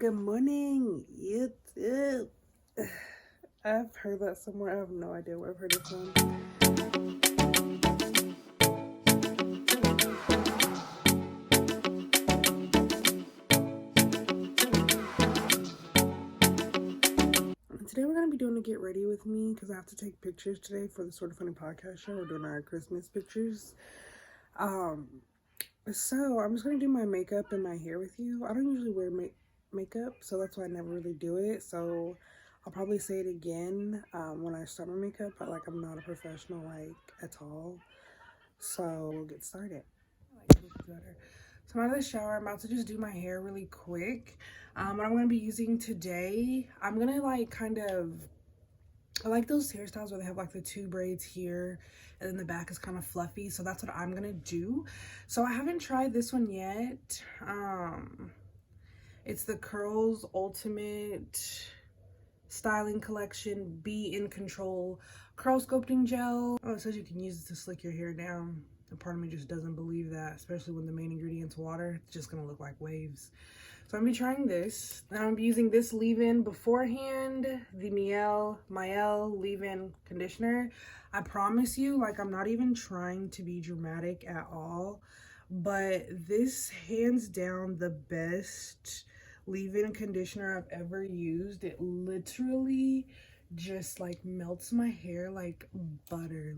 Good morning, YouTube. I've heard that somewhere. I have no idea where I've heard it from. Today we're going to be doing a get ready with me because I have to take pictures today for the Sort of Funny podcast show. We're doing our Christmas pictures. So I'm just going to do my makeup and my hair with you. I don't usually wear makeup, so that's why I never really do it. So I'll probably say it again when I start my makeup, but like I'm not a professional like at all. So we'll get started. So I'm out of the shower. I'm about to just do my hair really quick. What I'm going to be using today, I'm going to like I like those hairstyles where they have like the two braids here and then the back is kind of fluffy. So that's what I'm going to do. So I haven't tried this one yet. It's the Curls Ultimate Styling Collection Be in Control Curl Sculpting Gel. Oh, it says you can use it to slick your hair down. A part of me just doesn't believe that, especially when the main ingredient's water. It's just gonna look like waves. So I'm gonna be trying this. And I'm gonna be using this leave-in beforehand, the Mael leave-in conditioner. I promise you, like, I'm not even trying to be dramatic at all, but this hands down the best leave-in conditioner I've ever used. It literally just like melts my hair like butter.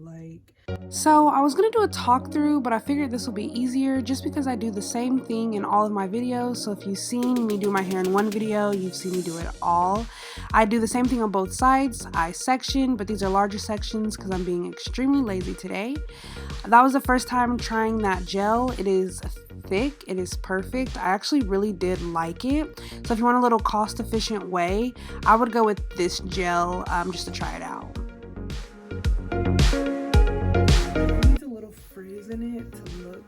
So I was gonna do a talk through, but I figured this will be easier just because I do the same thing in all of my videos. So if you've seen me do my hair in one video, you've seen me do it all. I do the same thing on both sides. I section, but these are larger sections because I'm being extremely lazy today. That was the first time trying that gel. It is thick, it is perfect. I actually really did like it. So if you want a little cost efficient way, I would go with this gel just to try it out. It needs a little frizz in it to look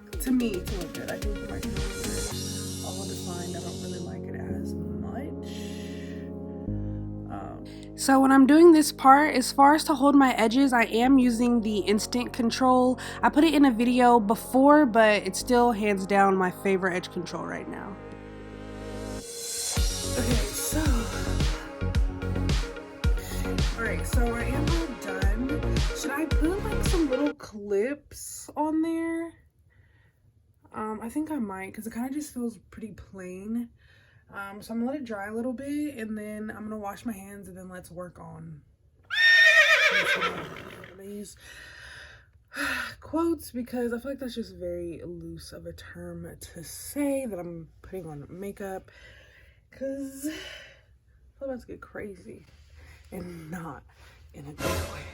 good. I think my conditioner all defined. I don't really like it as much. So when I'm doing this part, as far as to hold my edges, I am using the Instant Control. I put it in a video before, but it's still hands down my favorite edge control right now. Okay, so alright, so I am all done. Should I put like some little clips on there? I think I might, because it kind of just feels pretty plain. So I'm gonna let it dry a little bit, and then I'm gonna wash my hands, and then let's work on these quotes, because I feel like that's just very loose of a term to say that I'm putting on makeup, because I'm about to get crazy and not in a good way.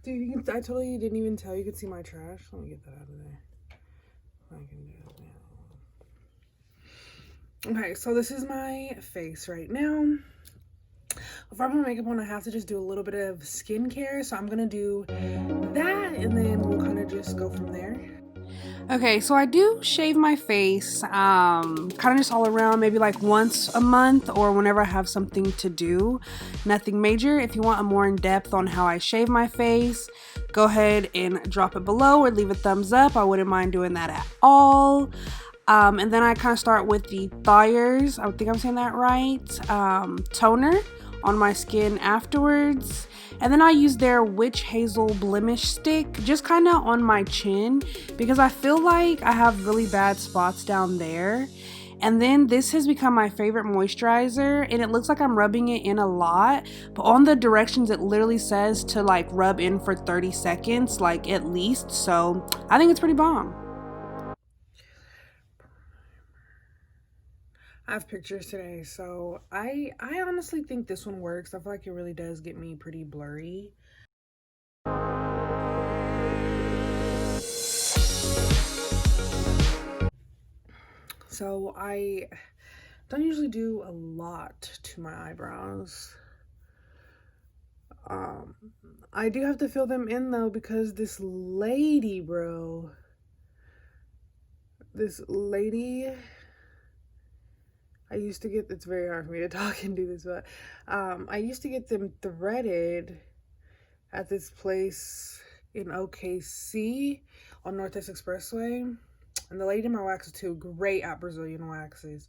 Dude, I totally didn't even tell you could see my trash. Let me get that out of there. I can do it now. Okay, so this is my face right now. Before I put my makeup on, I have to just do a little bit of skincare. So I'm gonna do that, and then we'll kind of just go from there. Okay, so I do shave my face, kind of just all around, maybe like once a month or whenever I have something to do. Nothing major. If you want a more in-depth on how I shave my face, go ahead and drop it below or leave a thumbs up. I wouldn't mind doing that at all. And then I kind of start with the Thayers, I think I'm saying that right, toner on my skin afterwards. And then I use their Witch Hazel Blemish stick just kind of on my chin because I feel like I have really bad spots down there. And then this has become my favorite moisturizer, and it looks like I'm rubbing it in a lot, but on the directions it literally says to like rub in for 30 seconds, like at least. So I think it's pretty bomb. I have pictures today, so I honestly think this one works. I feel like it really does get me pretty blurry. So I don't usually do a lot to my eyebrows. I do have to fill them in though, because this lady, I used to get, it's very hard for me to talk and do this, but I used to get them threaded at this place in OKC on Northwest Expressway. And the lady did my waxes too. Great at Brazilian waxes.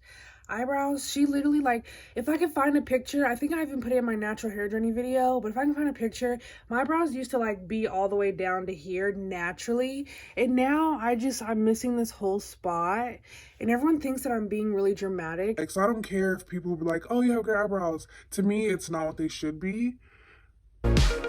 Eyebrows, she literally, like, if I could find a picture, I think I even put it in my natural hair journey video, but if I can find a picture, my eyebrows used to like be all the way down to here naturally, and now I'm missing this whole spot, and everyone thinks that I'm being really dramatic. Like, so I don't care if people be like, oh, you have great eyebrows. To me, it's not what they should be.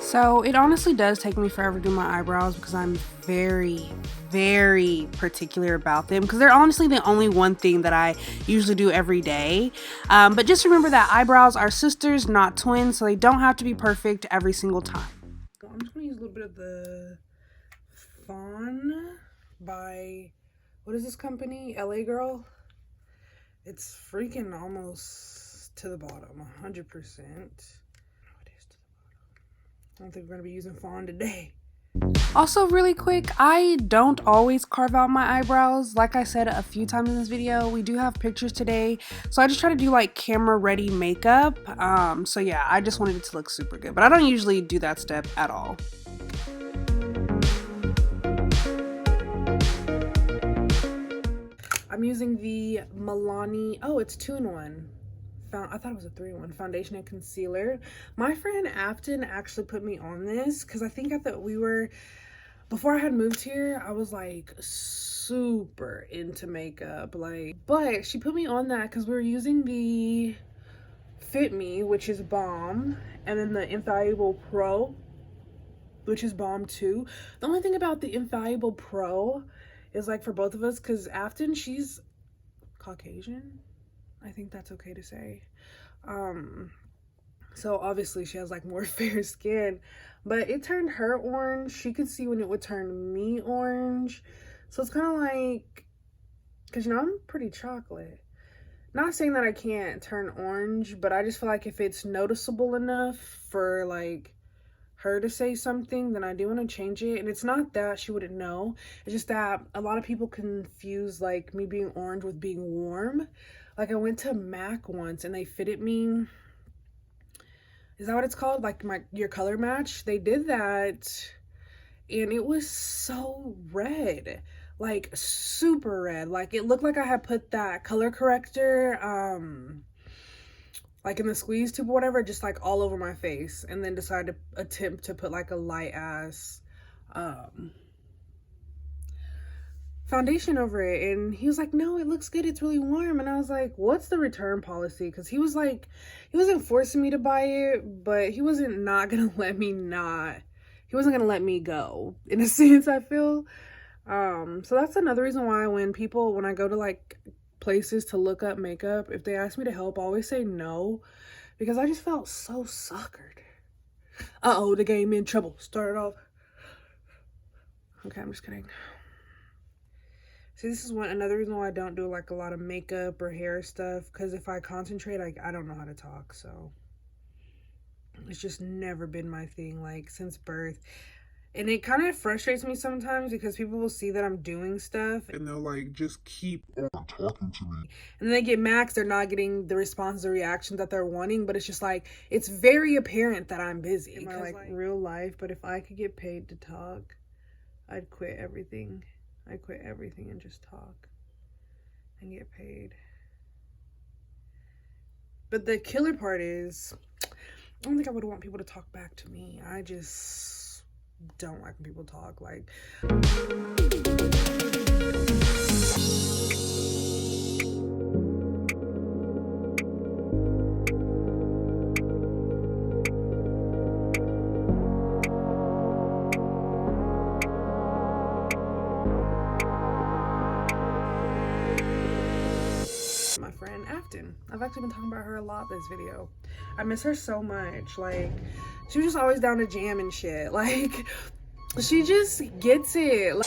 So it honestly does take me forever to do my eyebrows because I'm very, very particular about them, because they're honestly the only one thing that I usually do every day. But just remember that eyebrows are sisters, not twins, so they don't have to be perfect every single time. I'm just going to use a little bit of the Fawn by, what is this company? LA Girl. It's freaking almost to the bottom, 100%. I don't think we're going to be using Fawn today. Also, really quick, I don't always carve out my eyebrows. Like I said a few times in this video, we do have pictures today. So I just try to do like camera ready makeup. So yeah, I just wanted it to look super good. But I don't usually do that step at all. I'm using the Milani, oh, it's 2-in-1. I thought it was a 3-in-1 foundation and concealer. My friend Afton actually put me on this because I think before I had moved here, I was like super into makeup, like, but she put me on that because we were using the Fit Me, which is bomb, and then the Infallible Pro, which is bomb too. The only thing about the Infallible Pro is, like, for both of us, because Afton, she's Caucasian, I think that's okay to say. So obviously she has like more fair skin, but it turned her orange. She could see when it would turn me orange. So it's kind of like, because, you know, I'm pretty chocolate. Not saying that I can't turn orange, but I just feel like if it's noticeable enough for like her to say something, then I do want to change it. And it's not that she wouldn't know. It's just that a lot of people confuse like me being orange with being warm. Like, I went to MAC once and they fitted me. Is that what it's called? Like your color match? They did that and it was so red. Like super red. Like it looked like I had put that color corrector like in the squeeze tube or whatever, just like all over my face, and then decided to attempt to put like a light ass foundation over it, and he was like, no, it looks good, it's really warm. And I was like, what's the return policy? Because he was like, he wasn't forcing me to buy it, but he wasn't gonna let me go, in a sense, I feel. So that's another reason why when I go to like places to look up makeup, if they ask me to help, I always say no, because I just felt so suckered. Uh-oh, the game in trouble. Started off. Okay, I'm just kidding. See, this is another reason why I don't do like a lot of makeup or hair stuff, because if I concentrate, I don't know how to talk. So it's just never been my thing, like, since birth. And it kind of frustrates me sometimes because people will see that I'm doing stuff and they'll like just keep on talking to me. And then they get mad 'cause they're not getting the response or reactions that they're wanting. But it's just like, it's very apparent that I'm busy in my like real life. But if I could get paid to talk, I'd quit everything. I'd quit everything and just talk and get paid. But the killer part is, I don't think I would want people to talk back to me. I just don't like when people talk. Like, my friend Afton. I've actually been talking about her a lot this video. I miss her so much. Like, she was just always down to jam and shit. Like, she just gets it. Like,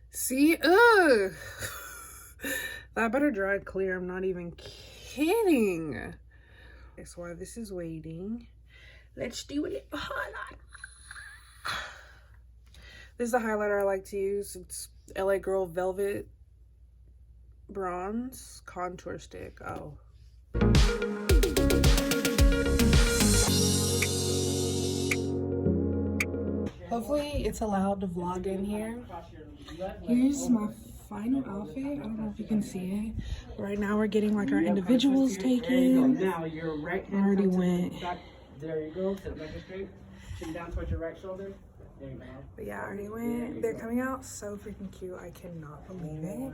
see, ugh. That better dry clear. I'm not even kidding. Okay, so while this is waiting, let's do it. This is the highlighter I like to use. It's LA Girl Velvet Bronze Contour Stick. Oh. Hopefully it's allowed to vlog in here. Here's my final outfit. I don't know if you can see it. Right now we're getting like our individuals taken. Now your right hand already went. There you go. Sit back straight. Chin down towards your right shoulder. There you go. But yeah, I already went. They're coming out so freaking cute. I cannot believe it.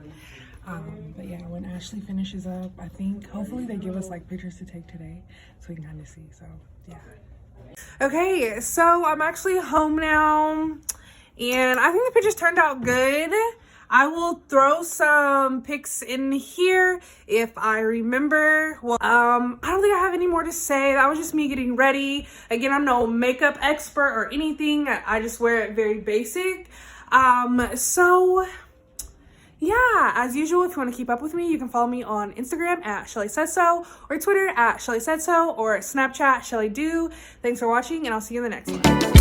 But yeah, when Ashley finishes up, I think hopefully they give us like pictures to take today so we can kind of see. So yeah. Okay, so I'm actually home now and I think the pictures turned out good. I will throw some pics in here if I remember. Well, I don't think I have any more to say. That was just me getting ready. Again, I'm no makeup expert or anything. I just wear it very basic. So yeah, as usual, if you want to keep up with me, you can follow me on Instagram at Shelly Said So, or Twitter at Shelly Said So, or Snapchat Shelly Do. Thanks for watching, and I'll see you in the next one.